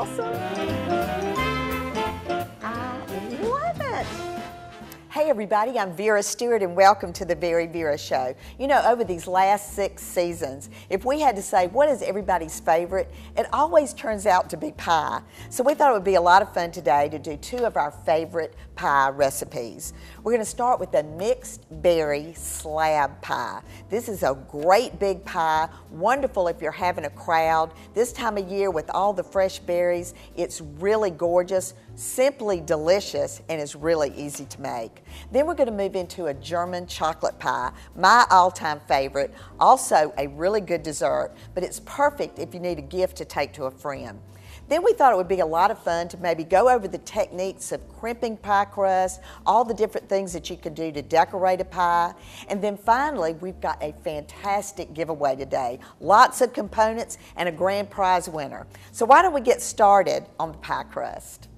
awesome? I love it. Hey everybody, I'm Vera Stewart and welcome to the VeryVera Show. You know, over these last 6 seasons, if we had to say what is everybody's favorite, it always turns out to be pie. So we thought it would be a lot of fun today to do 2 of our favorite pie recipes. We're going to start with the mixed berry slab pie. This is a great big pie, wonderful if you're having a crowd. This time of year with all the fresh berries, it's really gorgeous, simply delicious, and is really easy to make. Then we're going to move into a German chocolate pie, my all-time favorite, also a really good dessert, but it's perfect if you need a gift to take to a friend. Then we thought it would be a lot of fun to maybe go over the techniques of crimping pie crust, all the different things that you can do to decorate a pie. And then finally, we've got a fantastic giveaway today. Lots of components and a grand prize winner. So why don't we get started on the pie crust?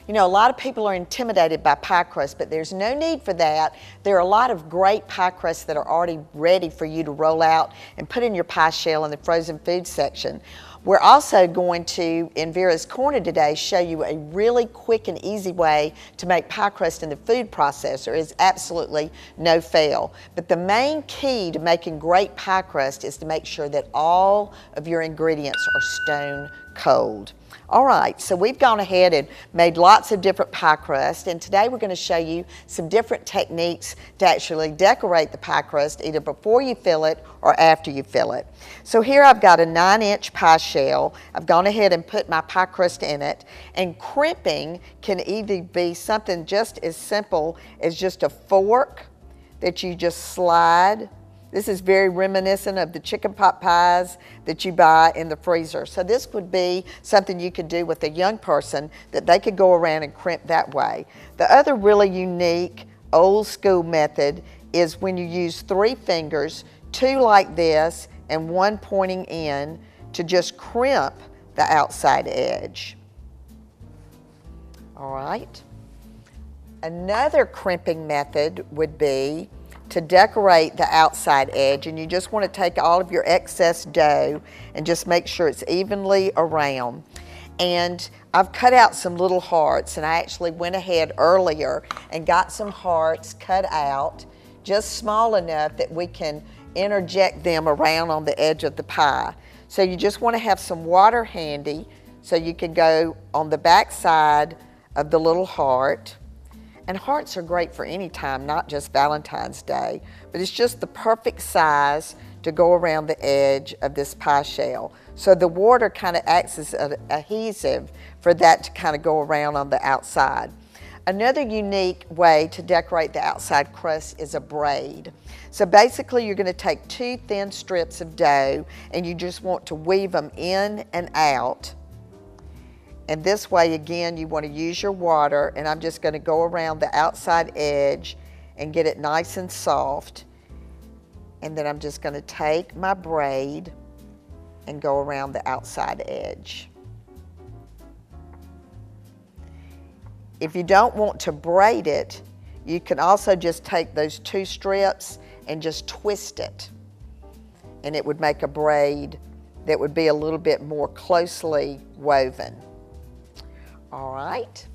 You know, a lot of people are intimidated by pie crust, but there's no need for that. There are a lot of great pie crusts that are already ready for you to roll out and put in your pie shell in the frozen food section. We're also going to, in Vera's Corner today, show you a really quick and easy way to make pie crust in the food processor. It's absolutely no fail. But the main key to making great pie crust is to make sure that all of your ingredients are stone cold. All right, so we've gone ahead and made lots of different pie crust, and today we're going to show you some different techniques to actually decorate the pie crust either before you fill it or after you fill it. So here I've got a 9-inch pie shell. I've gone ahead and put my pie crust in it, and crimping can either be something just as simple as just a fork that you just slide. This is very reminiscent of the chicken pot pies that you buy in the freezer. So this would be something you could do with a young person that they could go around and crimp that way. The other really unique old school method is when you use 3 fingers, 2 like this and 1 pointing in, to just crimp the outside edge. All right. Another crimping method would be to decorate the outside edge, and you just want to take all of your excess dough and just make sure it's evenly around. And I've cut out some little hearts, and I actually went ahead earlier and got some hearts cut out just small enough that we can interject them around on the edge of the pie. So you just want to have some water handy so you can go on the back side of the little heart. And hearts are great for any time, not just Valentine's Day, but it's just the perfect size to go around the edge of this pie shell. So the water kind of acts as an adhesive for that to kind of go around on the outside. Another unique way to decorate the outside crust is a braid. So basically you're going to take 2 thin strips of dough and you just want to weave them in and out. And this way, again, you want to use your water, and I'm just going to go around the outside edge and get it nice and soft. And then I'm just going to take my braid and go around the outside edge. If you don't want to braid it, you can also just take those 2 strips and just twist it. And it would make a braid that would be a little bit more closely woven. All right,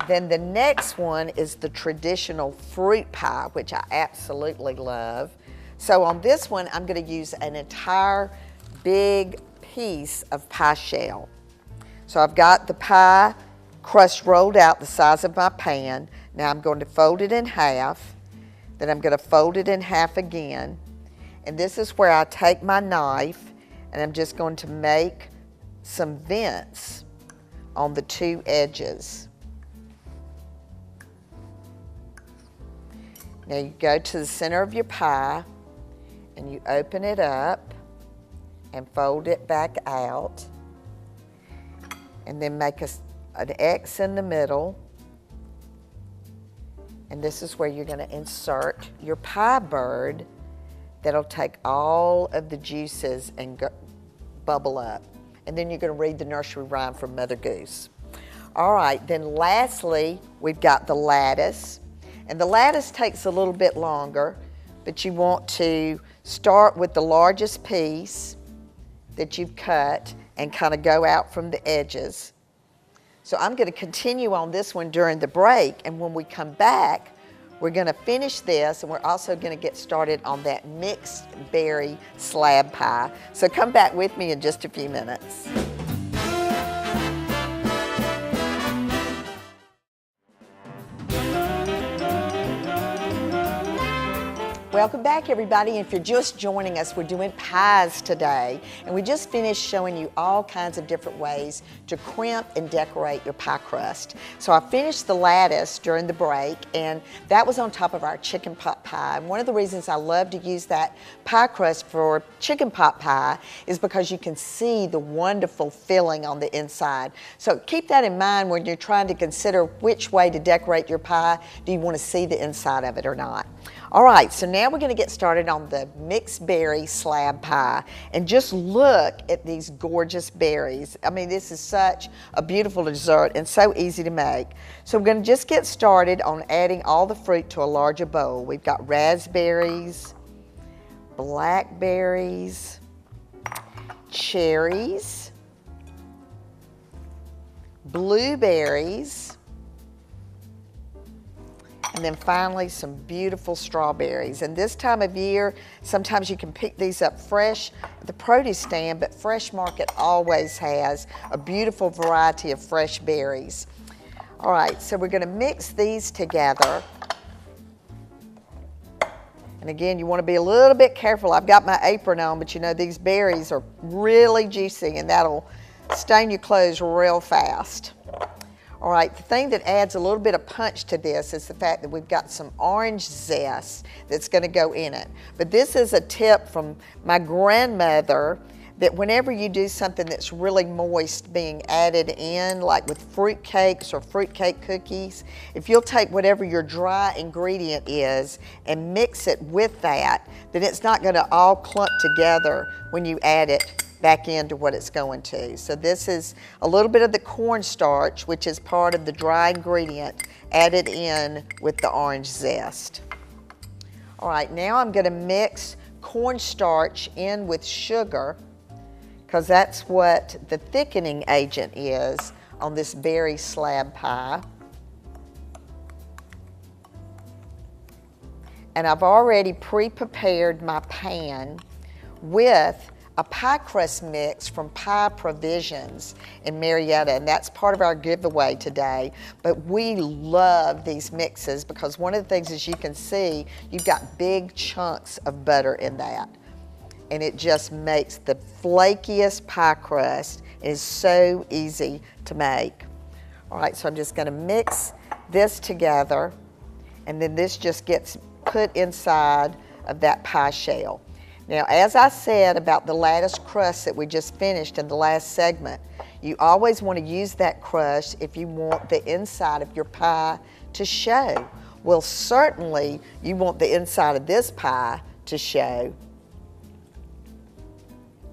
then the next one is the traditional fruit pie, which I absolutely love. So on this one, I'm going to use an entire big piece of pie shell. So I've got the pie crust rolled out the size of my pan. Now I'm going to fold it in half. Then I'm going to fold it in half again. And this is where I take my knife and I'm just going to make some vents on the 2 edges. Now you go to the center of your pie and you open it up and fold it back out, and then make an X in the middle, and this is where you're going to insert your pie bird that'll take all of the juices and bubble up. And then you're going to read the nursery rhyme from Mother Goose. All right, then lastly, we've got the lattice. And the lattice takes a little bit longer, but you want to start with the largest piece that you've cut and kind of go out from the edges. So I'm going to continue on this one during the break, and when we come back, we're going to finish this, and we're also going to get started on that mixed berry slab pie. So come back with me in just a few minutes. Welcome back, everybody. If you're just joining us, we're doing pies today, and we just finished showing you all kinds of different ways to crimp and decorate your pie crust. So I finished the lattice during the break, and that was on top of our chicken pot pie. And one of the reasons I love to use that pie crust for chicken pot pie is because you can see the wonderful filling on the inside. So keep that in mind when you're trying to consider which way to decorate your pie. Do you want to see the inside of it or not? All right, so now we're going to get started on the mixed berry slab pie, and just look at these gorgeous berries. I mean, this is such a beautiful dessert and so easy to make. So we're going to just get started on adding all the fruit to a larger bowl. We've got raspberries, blackberries, cherries, blueberries, and then finally some beautiful strawberries. And this time of year, sometimes you can pick these up fresh at the produce stand, but Fresh Market always has a beautiful variety of fresh berries. All right, so we're gonna mix these together. And again, you wanna be a little bit careful. I've got my apron on, but you know, these berries are really juicy, and that'll stain your clothes real fast. All right, the thing that adds a little bit of punch to this is the fact that we've got some orange zest that's going to go in it. But this is a tip from my grandmother, that whenever you do something that's really moist being added in, like with fruit cakes or fruit cake cookies, if you'll take whatever your dry ingredient is and mix it with that, then it's not going to all clump together when you add it back into what it's going to. So this is a little bit of the cornstarch, which is part of the dry ingredient, added in with the orange zest. All right, now I'm going to mix cornstarch in with sugar, because that's what the thickening agent is on this berry slab pie. And I've already pre-prepared my pan with a pie crust mix from Pie Provisions in Marietta, and that's part of our giveaway today. But we love these mixes because one of the things, as you can see, you've got big chunks of butter in that, and it just makes the flakiest pie crust. It is so easy to make. All right, so I'm just going to mix this together, and then this just gets put inside of that pie shell. Now, as I said about the lattice crust that we just finished in the last segment, you always want to use that crust if you want the inside of your pie to show. Well, certainly you want the inside of this pie to show.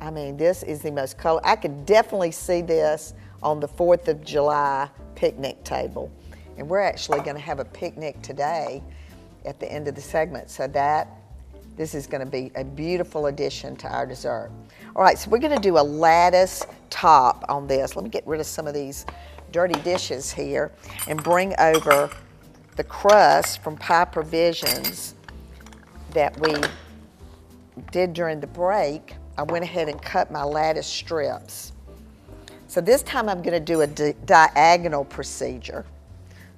I mean, this is the most color. I could definitely see this on the 4th of July picnic table. And we're actually going to have a picnic today at the end of the segment, so this is going to be a beautiful addition to our dessert. All right, so we're going to do a lattice top on this. Let me get rid of some of these dirty dishes here and bring over the crust from Pie Provisions that we did during the break. I went ahead and cut my lattice strips. So this time I'm going to do a diagonal procedure.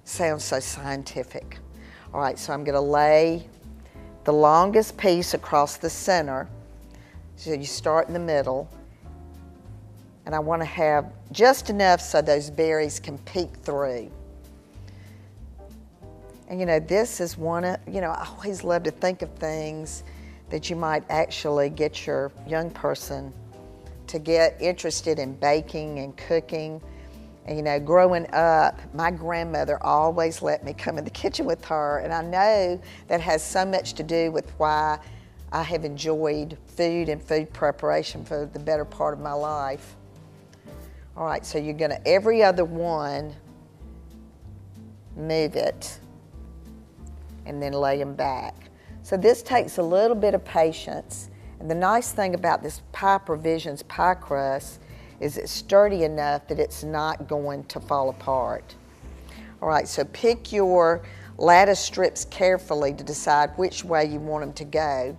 Sounds so scientific. All right, so I'm going to lay the longest piece across the center. So you start in the middle, and I want to have just enough so those berries can peek through. And you know, this is one of, you know, I always love to think of things that you might actually get your young person to get interested in baking and cooking. And you know, growing up, my grandmother always let me come in the kitchen with her, and I know that has so much to do with why I have enjoyed food and food preparation for the better part of my life. All right, so you're gonna, every other one, move it, and then lay them back. So this takes a little bit of patience, and the nice thing about this Pie Provisions pie crust is it sturdy enough that it's not going to fall apart. All right, so pick your lattice strips carefully to decide which way you want them to go.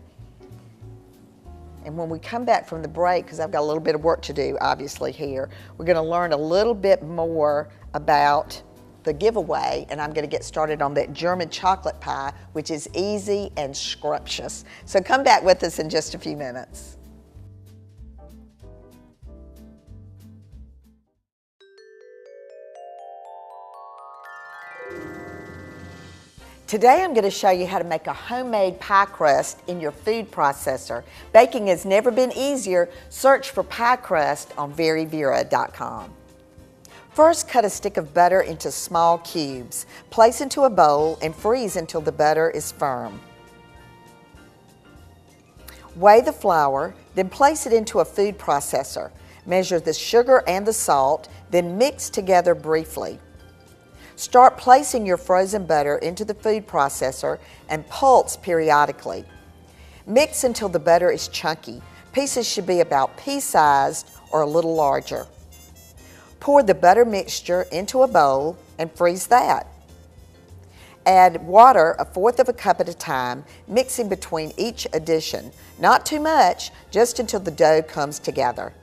And when we come back from the break, because I've got a little bit of work to do, obviously, here, we're going to learn a little bit more about the giveaway, and I'm going to get started on that German chocolate pie, which is easy and scrumptious. So come back with us in just a few minutes. Today I'm going to show you how to make a homemade pie crust in your food processor. Baking has never been easier. Search for pie crust on VeryVera.com. First, cut a stick of butter into small cubes. Place into a bowl and freeze until the butter is firm. Weigh the flour, then place it into a food processor. Measure the sugar and the salt, then mix together briefly. Start placing your frozen butter into the food processor and pulse periodically. Mix until the butter is chunky. Pieces should be about pea-sized or a little larger. Pour the butter mixture into a bowl and freeze that. Add water 1/4 cup at a time, mixing between each addition. Not too much, just until the dough comes together.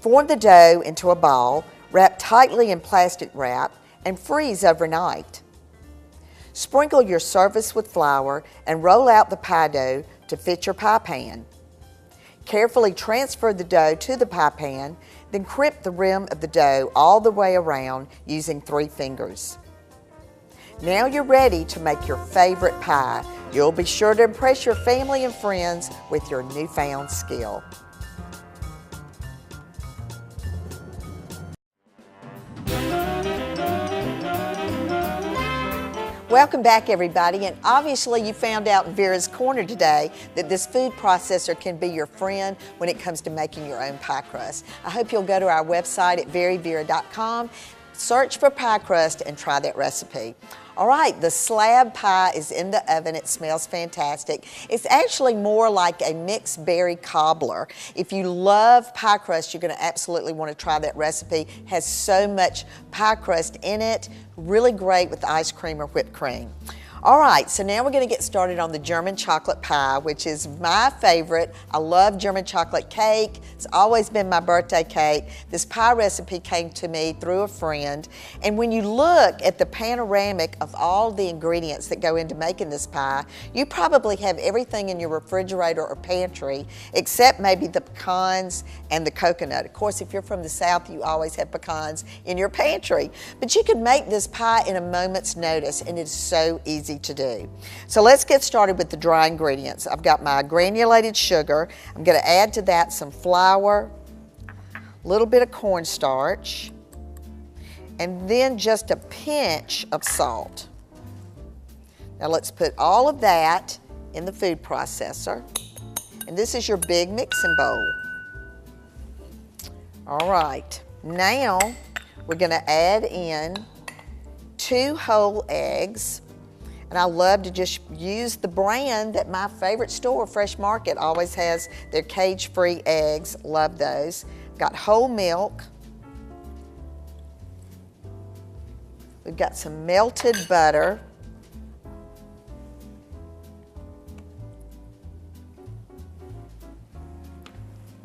Form the dough into a ball, wrap tightly in plastic wrap, and freeze overnight. Sprinkle your surface with flour and roll out the pie dough to fit your pie pan. Carefully transfer the dough to the pie pan, then crimp the rim of the dough all the way around using 3 fingers. Now you're ready to make your favorite pie. You'll be sure to impress your family and friends with your newfound skill. Welcome back, everybody, and obviously you found out in Vera's Corner today that this food processor can be your friend when it comes to making your own pie crust. I hope you'll go to our website at VeryVera.com, search for pie crust, and try that recipe. All right, the slab pie is in the oven. It smells fantastic. It's actually more like a mixed berry cobbler. If you love pie crust, you're going to absolutely want to try that recipe. It has so much pie crust in it. Really great with ice cream or whipped cream. All right, so now we're going to get started on the German chocolate pie, which is my favorite. I love German chocolate cake. It's always been my birthday cake. This pie recipe came to me through a friend. And when you look at the panoramic of all the ingredients that go into making this pie, you probably have everything in your refrigerator or pantry except maybe the pecans and the coconut. Of course, if you're from the South, you always have pecans in your pantry. But you can make this pie in a moment's notice, and it's so easy to do. So let's get started with the dry ingredients. I've got my granulated sugar. I'm going to add to that some flour, a little bit of cornstarch, and then just a pinch of salt. Now let's put all of that in the food processor. And this is your big mixing bowl. All right, now we're going to add in 2 whole eggs. And I love to just use the brand that my favorite store, Fresh Market, always has, their cage-free eggs. Love those. Got whole milk. We've got some melted butter.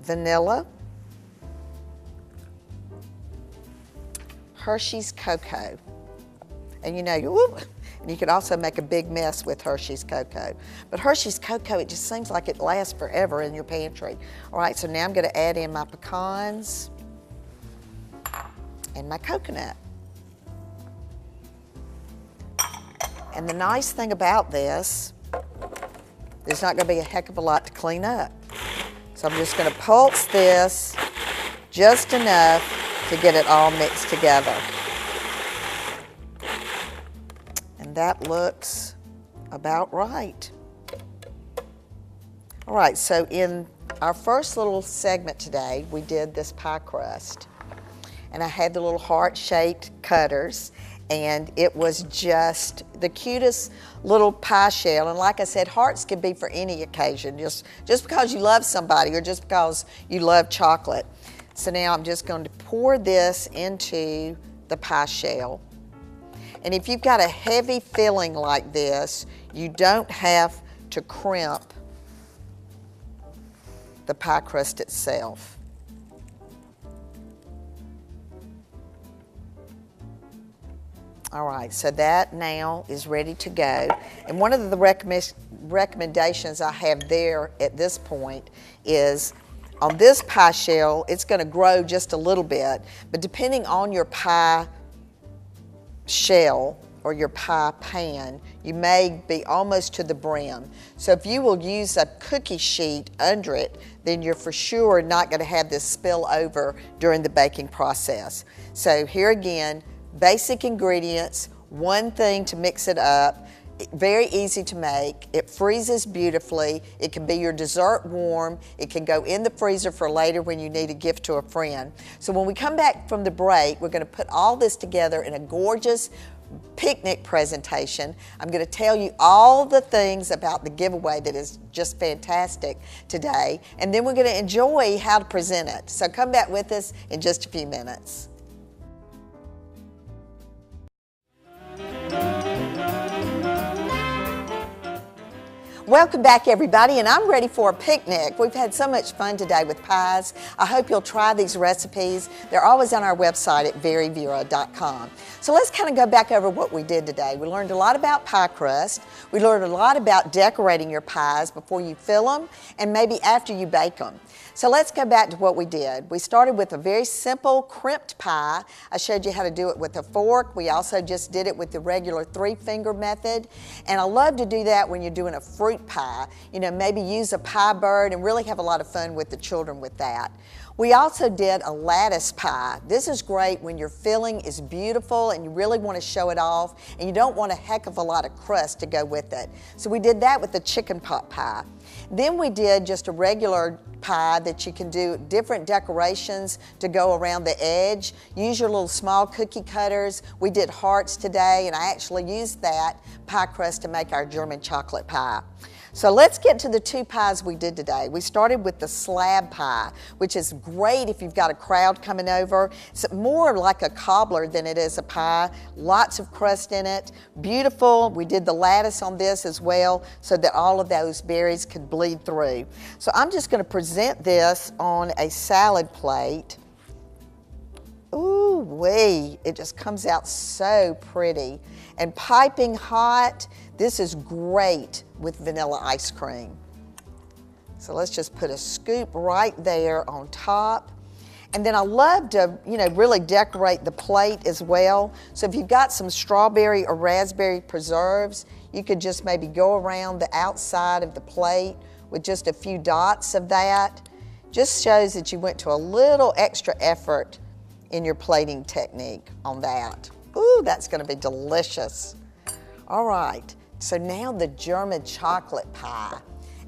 Vanilla. Hershey's cocoa. And you know, and you could also make a big mess with Hershey's cocoa. But Hershey's cocoa, it just seems like it lasts forever in your pantry. All right, so now I'm going to add in my pecans and my coconut. And the nice thing about this, there's not going to be a heck of a lot to clean up. So I'm just going to pulse this just enough to get it all mixed together. And that looks about right. All right, so in our first little segment today, we did this pie crust. And I had the little heart-shaped cutters, and it was just the cutest little pie shell. And like I said, hearts can be for any occasion, just because you love somebody or just because you love chocolate. So now I'm just going to pour this into the pie shell. And if you've got a heavy filling like this, you don't have to crimp the pie crust itself. All right, so that now is ready to go. And one of the recommendations I have there at this point is on this pie shell, it's going to grow just a little bit, but depending on your pie shell or your pie pan, you may be almost to the brim. So if you will use a cookie sheet under it, then you're for sure not going to have this spill over during the baking process. So here again, basic ingredients, one thing to mix it up, very easy to make. It freezes beautifully. It can be your dessert warm. It can go in the freezer for later when you need a gift to a friend. So when we come back from the break, we're going to put all this together in a gorgeous picnic presentation. I'm going to tell you all the things about the giveaway that is just fantastic today, and then we're going to enjoy how to present it. So come back with us in just a few minutes. Welcome back, everybody, and I'm ready for a picnic. We've had so much fun today with pies. I hope you'll try these recipes. They're always on our website at VeryVera.com. So let's kind of go back over what we did today. We learned a lot about pie crust. We learned a lot about decorating your pies before you fill them and maybe after you bake them. So let's go back to what we did. We started with a very simple crimped pie. I showed you how to do it with a fork. We also just did it with the regular 3-finger method. And I love to do that when you're doing a fruit pie. You know, maybe use a pie bird and really have a lot of fun with the children with that. We also did a lattice pie. This is great when your filling is beautiful and you really want to show it off and you don't want a heck of a lot of crust to go with it. So we did that with the chicken pot pie. Then we did just a regular pie that you can do different decorations to go around the edge. Use your little small cookie cutters. We did hearts today, and I actually used that pie crust to make our German chocolate pie. So let's get to the 2 pies we did today. We started with the slab pie, which is great if you've got a crowd coming over. It's more like a cobbler than it is a pie. Lots of crust in it. Beautiful. We did the lattice on this as well so that all of those berries could bleed through. So I'm just going to present this on a salad plate. Ooh-wee, it just comes out so pretty. And piping hot, this is great with vanilla ice cream. So let's just put a scoop right there on top. And then I love to, really decorate the plate as well. So if you've got some strawberry or raspberry preserves, you could just maybe go around the outside of the plate with just a few dots of that. Just shows that you went to a little extra effort in your plating technique on that. Ooh, that's gonna be delicious. All right, so now the German chocolate pie.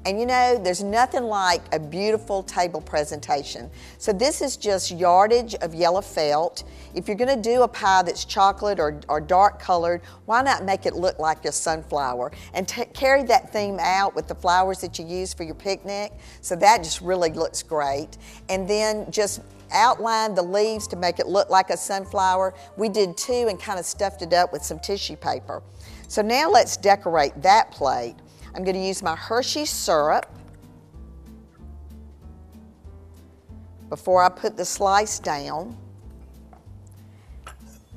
And there's nothing like a beautiful table presentation. So this is just yardage of yellow felt. If you're gonna do a pie that's chocolate or dark colored, why not make it look like a sunflower? And carry that theme out with the flowers that you use for your picnic. So that just really looks great. And then just outline the leaves to make it look like a sunflower. We did too and kind of stuffed it up with some tissue paper. So now let's decorate that plate. I'm going to use my Hershey syrup before I put the slice down.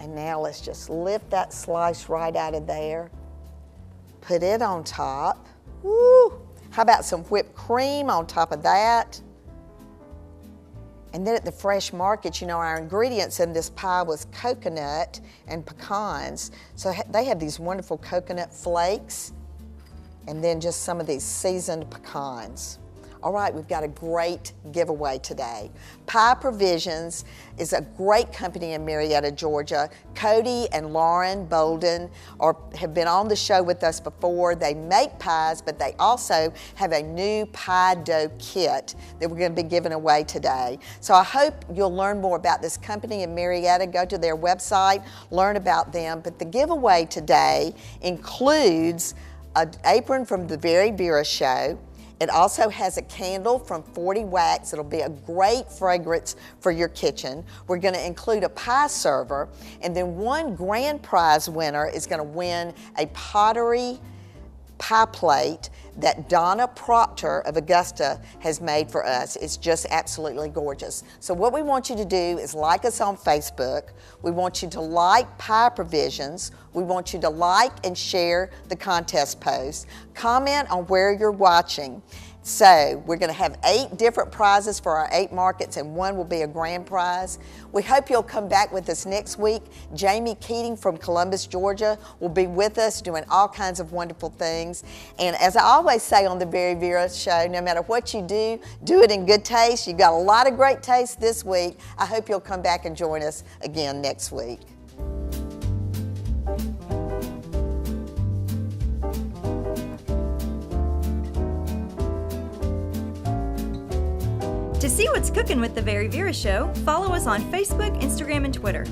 And now let's just lift that slice right out of there. Put it on top. Woo! How about some whipped cream on top of that? And then at the fresh market, our ingredients in this pie was coconut and pecans. So they have these wonderful coconut flakes and then just some of these seasoned pecans. All right, we've got a great giveaway today. Pie Provisions is a great company in Marietta, Georgia. Cody and Lauren Bolden have been on the show with us before. They make pies, but they also have a new pie dough kit that we're going to be giving away today. So I hope you'll learn more about this company in Marietta. Go to their website, learn about them. But the giveaway today includes an apron from the VeryVera show, It also has a candle from 40 Wax. It'll be a great fragrance for your kitchen. We're going to include a pie server, and then one grand prize winner is going to win a pottery pie plate that Donna Proctor of Augusta has made for us. It's just absolutely gorgeous. So what we want you to do is like us on Facebook. We want you to like Pie Provisions. We want you to like and share the contest post. Comment on where you're watching. So we're going to have 8 different prizes for our 8 markets, and one will be a grand prize. We hope you'll come back with us next week. Jamie Keating from Columbus, Georgia will be with us doing all kinds of wonderful things. And as I always say on the Very Vera show, no matter what you do it in good taste. You've got a lot of great taste this week. I hope you'll come back and join us again next week. To see what's cooking with the Very Vera Show, follow us on Facebook, Instagram, and Twitter.